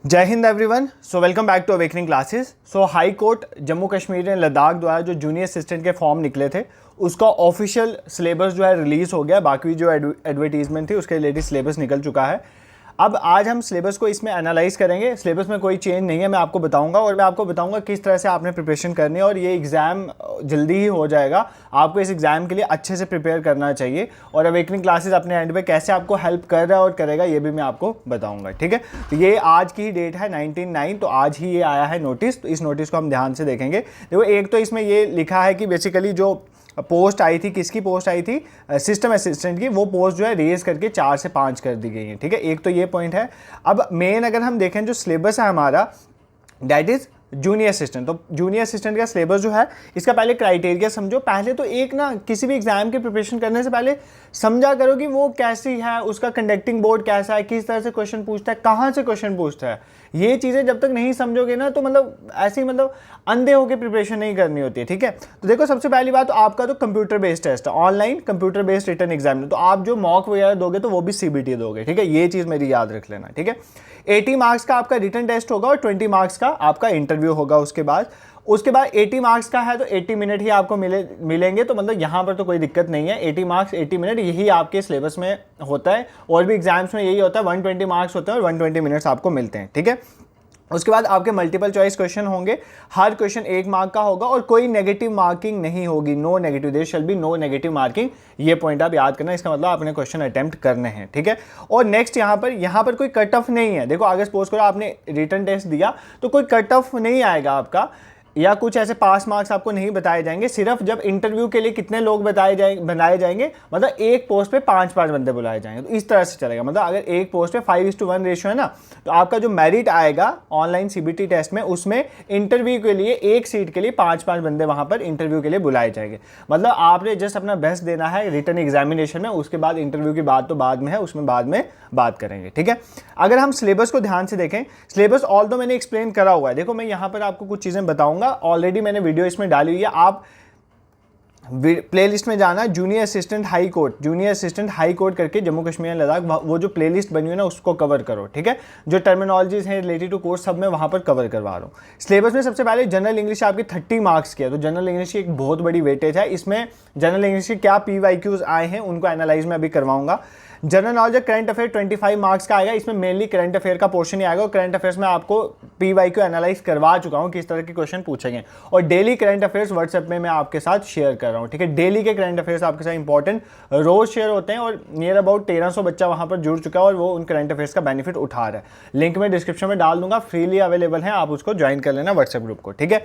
जय Hind everyone. So welcome back to Awakening Classes. So High Court Jammu Kashmir and Ladakh द्वारा जो junior assistant के form निकले थे उसका ऑफिशियल सिलेबस जो है रिलीज़ हो गया। बाकी जो एडवर्टीजमेंट थी उसके रिलेटेड सिलेबस निकल चुका है। अब आज हम सिलेबस को इसमें एनालाइज करेंगे। सिलेबस में कोई चेंज नहीं है, मैं आपको बताऊंगा और मैं आपको बताऊंगा किस तरह से आपने प्रिपरेशन करनी है और ये एग्ज़ाम जल्दी ही हो जाएगा। आपको इस एग्ज़ाम के लिए अच्छे से प्रिपेयर करना चाहिए और अवेकनिंग क्लासेस अपने एंड पे कैसे आपको हेल्प कर रहा है और करेगा ये भी मैं आपको बताऊंगा। ठीक है, तो ये आज की ही डेट है 19/9, तो आज ही ये आया है नोटिस। तो इस नोटिस को हम ध्यान से देखेंगे। देखो, एक तो इसमें ये लिखा है कि बेसिकली जो पोस्ट आई थी, किसकी पोस्ट आई थी, सिस्टम असिस्टेंट की, वो पोस्ट जो है रेज करके 4 से 5 कर दी गई है। ठीक है, एक तो ये पॉइंट है। अब मेन अगर हम देखें जो सिलेबस है हमारा, दैट इज जूनियर असिस्टेंट। तो जूनियर असिस्टेंट का सिलेबस जो है इसका पहले क्राइटेरिया समझो। पहले तो एक ना किसी भी एग्जाम की प्रिपरेशन करने से पहले समझा करो कि वो कैसी है, उसका कंडक्टिंग बोर्ड कैसा है, किस तरह से क्वेश्चन पूछता है, कहाँ से क्वेश्चन पूछता है। ये चीज़ें जब तक नहीं समझोगे ना तो मतलब ऐसे ही मतलब अंधे होकर प्रिपरेशन नहीं करनी होती है। ठीक है, तो देखो सबसे पहली बात तो आपका तो कंप्यूटर बेस्ड टेस्ट है, online computer based written exam. तो आप जो मॉक वगैरह दोगे तो वो भी सीबीटी दोगे। ठीक है, ये चीज़ मेरी याद रख लेना। ठीक है, 80 मार्क्स का आपका रिटन टेस्ट होगा और 20 मार्क्स का आपका इंटरव्यू होगा। उसके बाद 80 मार्क्स का है तो 80 मिनट ही आपको मिलेंगे। तो मतलब यहाँ पर तो कोई दिक्कत नहीं है। 80 मार्क्स 80 मिनट यही आपके सिलेबस में होता है और भी एग्जाम्स में यही होता है। 120 मार्क्स होते हैं और 120 मिनट्स आपको मिलते हैं। ठीक है, उसके बाद आपके मल्टीपल चॉइस क्वेश्चन होंगे। हर क्वेश्चन 1 मार्क का होगा और कोई नेगेटिव मार्किंग नहीं होगी। No negative, there shall be no negative marking. ये पॉइंट आप याद करना, इसका मतलब आपने क्वेश्चन अटेम्प्ट करने हैं। ठीक है, और नेक्स्ट यहाँ पर कोई कट ऑफ नहीं है। देखो, अगर सपोज करो आपने रिटन टेस्ट दिया तो कोई कट ऑफ नहीं आएगा आपका, या कुछ ऐसे पास मार्क्स आपको नहीं बताए जाएंगे। सिर्फ जब इंटरव्यू के लिए कितने लोग बनाए जाएंगे, मतलब एक पोस्ट पे 5-5 बंदे बुलाए जाएंगे। तो इस तरह से चलेगा। मतलब अगर एक पोस्ट पे 5:1 रेशियो है ना, तो आपका जो मेरिट आएगा ऑनलाइन सीबीटी टेस्ट में, उसमें इंटरव्यू के लिए एक सीट के लिए 5-5 बंदे वहां पर इंटरव्यू के लिए बुलाए जाएंगे। मतलब आपने जस्ट अपना बेस्ट देना है रिटन एग्जामिनेशन में। उसके बाद इंटरव्यू की बात तो बाद में है, उसमें बाद में बात करेंगे। ठीक है, अगर हम सिलेबस को ध्यान से देखें, सिलेबस ऑल दो मैंने एक्सप्लेन करा हुआ है। देखो, मैं यहाँ पर आपको कुछ चीज़ें बताऊंगा, ऑलरेडी मैंने वीडियो इसमें डाली हुई है। आप प्लेलिस्ट में जाना, जूनियर असिस्टेंट हाई कोर्ट करके जम्मू कश्मीर एंड लद्दाख, वो जो प्लेलिस्ट बनी हुई है ना उसको कवर करो। ठीक है, जो टर्मिनोलॉजीज हैं रिलेटेड टू कोर्स सब मैं वहां पर कवर करवा रहा हूँ। सिलेबस में सबसे पहले जनरल इंग्लिश आपकी 30 मार्क्स की है। तो जनरल इंग्लिश की एक बहुत बड़ी वेटेज है। इसमें जनरल इंग्लिश के क्या PYQs आए हैं उनको एनालाइज में अभी करवाऊंगा। General knowledge current affair 25 marks का आएगा। इसमें मेनली करंट अफेयर का पोर्शन ही आएगा और करंट अफेयर्स में आपको PYQ एनालाइज करवा चुका हूं किस तरह के क्वेश्चन पूछेंगे। और डेली करंट अफेयर्स व्हाट्सएप में मैं आपके साथ शेयर कर रहा हूं। ठीक है, डेली के करंट अफेयर्स आपके साथ इंपॉर्टेंट रोज शेयर होते हैं और नियर अबाउट 1300 बच्चा वहां पर जुड़ चुका है और वो उन करंट अफेयर्स का बेनिफिट उठा रहा है। लिंक में डिस्क्रिप्शन में डाल दूंगा, फ्रीली अवेलेबल है, आप उसको ज्वाइन कर लेना व्हाट्सएप ग्रुप को। ठीक है,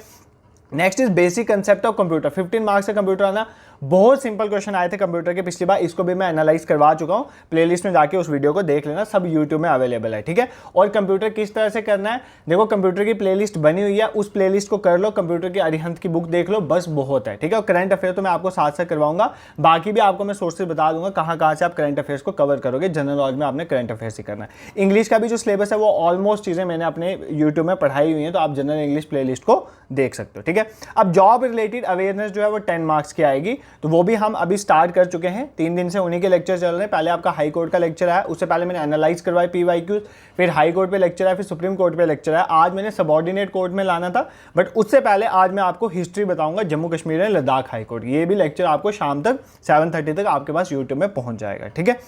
next is basic concept of computer. 15 marks का कंप्यूटर आना, बहुत सिंपल क्वेश्चन आए थे कंप्यूटर के पिछली बार, इसको भी मैं एनालाइज करवा चुका हूं। प्लेलिस्ट में जाके उस वीडियो को देख लेना, सब यूट्यूब में अवेलेबल है। ठीक है, और कंप्यूटर किस तरह से करना है, देखो कंप्यूटर की प्लेलिस्ट बनी हुई है, उस प्लेलिस्ट को कर लो, कंप्यूटर की अरिहंत की बुक देख लो, बस बहुत है। ठीक है, और करंट अफेयर तो मैं आपको साथ साथ करवाऊंगा, बाकी भी आपको मैं सोर्सेज बता दूंगा कहाँ से आप करंट अफेयर्स को कवर करोगे। जनरल नॉलेज में आपने करंट अफेयर्स ही करना है। इंग्लिश का भी जो सिलेबस है वो ऑलमोस्ट चीजें मैंने अपने यूट्यूब में पढ़ाई हुई है, तो आप जनरल इंग्लिश प्लेलिस्ट को देख सकते हो। ठीक है, अब जॉब रिलेटेड अवेयरनेस जो है वो 10 मार्क्स की आएगी। तो वो भी हम अभी स्टार्ट कर चुके हैं। 3 दिन से उन्हीं के लेक्चर चल रहे हैं। पहले आपका हाई कोर्ट का लेक्चर आया, उससे पहले मैंने एनालाइज करवाई PYQ, फिर हाई कोर्ट पे लेक्चर आया, फिर सुप्रीम कोर्ट पे लेक्चर आया। आज मैंने सबऑर्डिनेट कोर्ट में लाना था, बट उससे पहले आज मैं आपको हिस्ट्री बताऊंगा Jammu Kashmir and Ladakh high court. ये भी लेक्चर आपको शाम तक 7:30 तक आपके पास यूट्यूब में पहुंच जाएगा। ठीक है,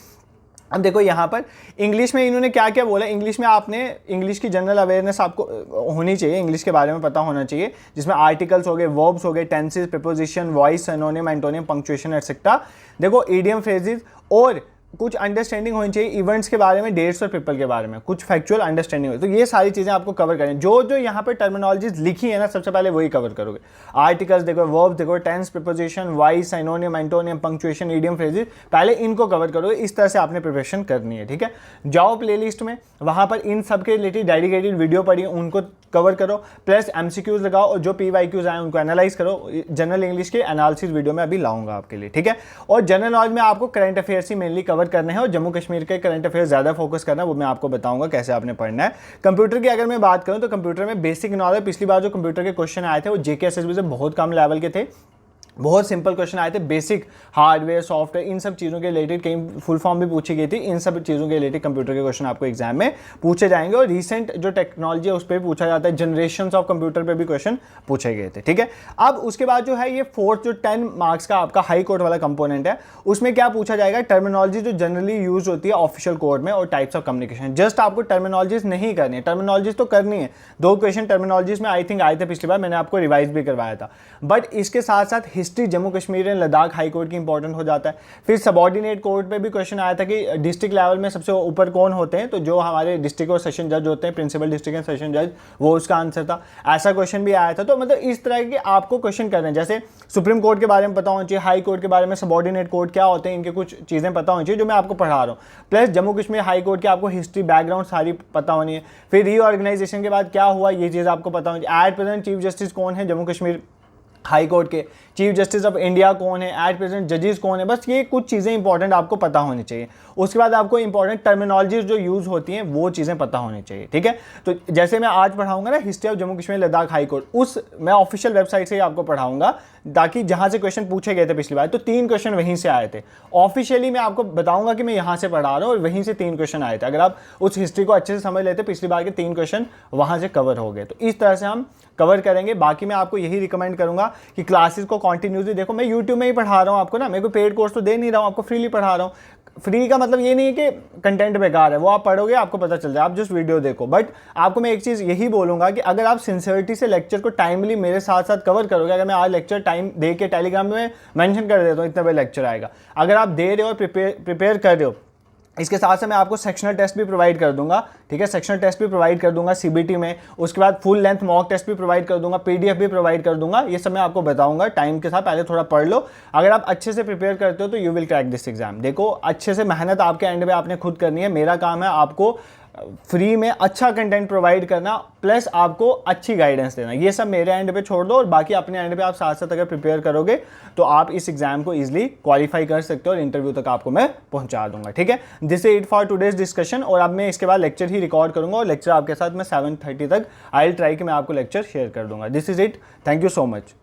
अब देखो यहाँ पर इंग्लिश में इन्होंने क्या क्या बोला। इंग्लिश में आपने इंग्लिश की जनरल अवेयरनेस आपको होनी चाहिए, इंग्लिश के बारे में पता होना चाहिए, जिसमें आर्टिकल्स हो गए, वर्ब्स हो गए, tenses, preposition, voice, synonym, antonym, punctuation etcetera. देखो इडियम फ्रेजेस और कुछ अंडरस्टैंडिंग होनी चाहिए इवेंट्स के बारे में, डेट्स और पीपल के बारे में, कुछ फैक्चुअल अंडरस्टैंडिंग हो। तो ये सारी चीज़ें आपको कवर करें। जो जो यहाँ पर टर्मिनोलॉजीज लिखी है ना, सबसे पहले वही कवर करोगे। आर्टिकल्स देखो, वर्ब्स देखो, tense, preposition, voice, synonym, antonym, punctuation, idiom phrases, पहले इनको कवर करोगे। इस तरह से आपने प्रिपरेशन करनी है। ठीक है, जाओ प्लेलिस्ट में, वहाँ पर इन सब के रिलेटेड डेडिकेटेड वीडियो पढ़ी, उनको कवर करो, प्लस MCQs लगाओ और जो PYQs आए उनको एनालाइज करो। जनरल इंग्लिश के एनालिसिस वीडियो में अभी लाऊंगा आपके लिए। ठीक है, और जनरल नॉलेज में आपको करंट अफेयर्स ही मेनली कवर करने हैं और जम्मू कश्मीर के करंट अफेयर्स ज़्यादा फोकस करना है, वो मैं आपको बताऊंगा कैसे आपने पढ़ना है। कंप्यूटर की अगर मैं बात करूं तो कंप्यूटर में बेसिक नॉलेज, पिछली बार जो कंप्यूटर के क्वेश्चन आए थे वो JK SSB से बहुत कम लेवल के थे। बहुत सिंपल क्वेश्चन आए थे, बेसिक हार्डवेयर सॉफ्टवेयर इन सब चीज़ों के रिलेटेड, कहीं फुल फॉर्म भी पूछी गई थी, इन सब चीज़ों के रिलेटेड कंप्यूटर के क्वेश्चन आपको एग्जाम में पूछे जाएंगे। और रिसेंट जो टेक्नोलॉजी है उस पर भी पूछा जाता है, जनरेशन ऑफ कंप्यूटर पे भी क्वेश्चन पूछे गए थे, ठीक है। अब उसके बाद जो है ये फोर्थ जो 10 मार्क्स का आपका हाई कोर्ट वाला कंपोनेंट है, उसमें क्या पूछा जाएगा, टर्मिनोलॉजी जो जनरली यूज होती है ऑफिशियल कोर्ट में और टाइप्स ऑफ कम्युनिकेशन। जस्ट आपको टर्मिनोलॉजीज नहीं करनी है, टर्मिनोलॉजीज तो करनी है, 2 क्वेश्चन टर्मिनोलॉजीज में आई थिंक आए थे पिछली बार, मैंने आपको रिवाइज भी करवाया था। बट इसके साथ साथ history Jammu Kashmir and Ladakh high court की इंपॉर्टेंट हो जाता है। फिर सबॉर्डिनेट कोर्ट पे भी क्वेश्चन आया था कि डिस्ट्रिक्ट लेवल में सबसे ऊपर कौन होते हैं, तो जो हमारे डिस्ट्रिक्ट और सेशन जज होते हैं, प्रिंसिपल डिस्ट्रिक्ट एंड सेशन जज, वो उसका आंसर था। ऐसा क्वेश्चन भी आया था। तो मतलब इस तरह के आपको क्वेश्चन करने हैं, जैसे सुप्रीम कोर्ट के बारे में पता होना चाहिए, हाई कोर्ट के बारे में, सबॉर्डिनेट कोर्ट क्या होते हैं, इनके कुछ चीज़ें पता होनी चाहिए जो मैं आपको पढ़ा रहा हूँ। Plus Jammu Kashmir high court की आपको हिस्ट्री बैकग्राउंड सारी पता होनी है। फिर रीऑर्गेनाइजेशन के बाद क्या हुआ, ये चीज़ आपको पता होनी चाहिए। एट प्रेजेंट चीफ जस्टिस कौन है जम्मू कश्मीर हाई कोर्ट के, चीफ जस्टिस ऑफ इंडिया कौन है, एट प्रेजेंट जजेस कौन है, बस ये कुछ चीज़ें इंपॉर्टेंट आपको पता होनी चाहिए। उसके बाद आपको इंपॉर्टेंट टर्मिनोलॉजीज जो यूज़ होती हैं वो चीज़ें पता होनी चाहिए, ठीक है। तो जैसे मैं आज पढ़ाऊंगा ना history of Jammu Kashmir Ladakh high court, उस मैं ऑफिशियल वेबसाइट से ही आपको पढ़ाऊंगा, ताकि जहाँ से क्वेश्चन पूछे गए थे पिछली बार, तो 3 क्वेश्चन वहीं से आए थे। ऑफिशियली मैं आपको बताऊंगा कि मैं यहाँ से पढ़ा रहा हूँ और वहीं से 3 क्वेश्चन आए थे। अगर आप उस हिस्ट्री को अच्छे से समझ लेते, पिछली बार के 3 क्वेश्चन वहाँ से कवर हो गए। तो इस तरह से हम कवर करेंगे। बाकी मैं आपको यही रिकमेंड करूंगा कि क्लासेस को कंटिन्यूसली देखो। मैं यूट्यूब में ही पढ़ा रहा हूँ आपको ना, मेरे को पेड कोर्स तो दे नहीं रहा हूँ, आपको फ्रीली पढ़ा रहा हूँ। फ्री का मतलब ये नहीं है कि कंटेंट बेकार है, वो आप पढ़ोगे आपको पता चल जाए, आप जस्ट वीडियो देखो। बट आपको मैं एक चीज़ यही बोलूँगा कि अगर आप सिंसियरिटी से लेक्चर को टाइमली मेरे साथ साथ कवर करोगे, अगर मैं आज लेक्चर टाइम दे के टेलीग्राम में मेंशन कर देता हूँ इतने बजे लेक्चर आएगा, अगर आप दे रहे हो और प्रिपेयर कर रहे हो, इसके साथ साथ मैं आपको सेक्शनल टेस्ट भी प्रोवाइड कर दूंगा, ठीक है। सेक्शनल टेस्ट भी प्रोवाइड कर दूंगा सीबीटी में, उसके बाद फुल लेंथ मॉक टेस्ट भी प्रोवाइड कर दूंगा, पीडीएफ भी प्रोवाइड कर दूंगा। ये सब मैं आपको बताऊंगा टाइम के साथ, पहले थोड़ा पढ़ लो। अगर आप अच्छे से प्रिपेयर करते हो तो you will crack this exam. देखो अच्छे से मेहनत आपके एंड में आपने खुद करनी है, मेरा काम है आपको फ्री में अच्छा कंटेंट प्रोवाइड करना, प्लस आपको अच्छी गाइडेंस देना। ये सब मेरे एंड पे छोड़ दो और बाकी अपने एंड पे आप साथ साथ अगर प्रिपेयर करोगे तो आप इस एग्जाम को इजीली क्वालिफाई कर सकते हो और इंटरव्यू तक आपको मैं पहुंचा दूंगा, ठीक है। This is it for today's discussion. और अब मैं इसके बाद लेक्चर ही रिकॉर्ड करूंगा और लेक्चर आपके साथ मैं 7:30 तक आई विल ट्राई कि मैं आपको लेक्चर शेयर कर दूंगा। This is it, thank you so much.